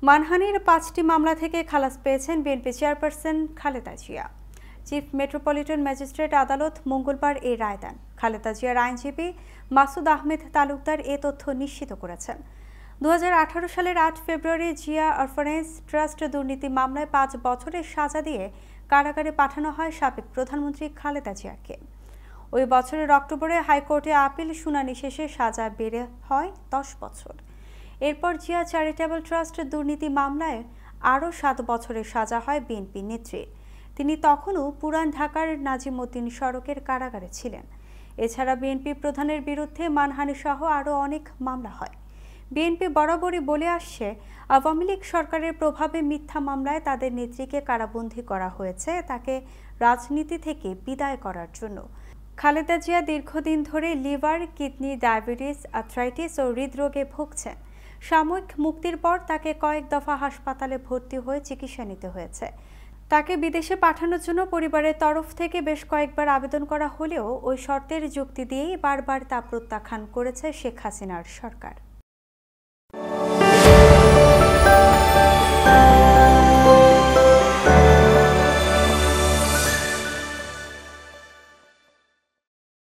মানহানির ৫টি মামলা থেকে খালাস পেয়েছেন BNP chairperson Khaleda Zia. Chief metropolitan magistrate আদালত মঙ্গলবার এই রায় দেন। খালেদা জিয়ার আইনজীবী মাসুদ আহমেদ তালুকদার এ তথ্য নিশ্চিত করেছেন। ২০১৮ সালের ৮ ফেব্রুয়ারি জিয়া অরফানেজ ট্রাস্ট দুর্নীতি মামলায় ৫ বছরের সাজা দিয়ে কারাগারে পাঠানো হয় সাবেক প্রধানমন্ত্রী খালেদা জিয়াকে। ওই বছরের অক্টোবরে হাইকোর্টে আপিল শুনানি শেষে সাজা বেড়ে হয় ১০ বছর। এরপর জিয়া চ্যারিটেবল ট্রাস্ট দুর্নীতি মামলায় আরও ৭ বছরের সাজা হয় বিএনপি নেত্রীর। তিনি তখনও পুরান ঢাকার নাজিমউদ্দিন সড়কের কারাগারে ছিলেন। এছাড়া বিএনপি প্রধানের বিরুদ্ধে মানহানি সহ আরও অনেক মামলা হয়। বিএনপি বরাবরই বলে আসছে, আওয়ামী লীগ সরকারের প্রভাবে মিথ্যা মামলায় তাদের নেত্রীকে কারাবন্দী করা হয়েছে তাকে রাজনীতি থেকে বিদায় করার জন্য। খালেদা জিয়া দীর্ঘদিন ধরে লিভার, কিডনি, ডায়াবেটিস, আর্থ্রাইটিস ও হৃদরোগে ভুগছেন। সাময়িক মুক্তির পর তাকে কয়েক দফা হাসপাতালে ভর্তি হয়ে চিকিৎসা নিতে হয়েছে। তাকে বিদেশে পাঠানোর জন্য পরিবারের তরফ থেকে বেশ কয়েকবার আবেদন করা হলেও ওই শর্তের যুক্তি দিয়েই বারবার তা প্রত্যাখ্যান করেছে শেখ হাসিনার সরকার।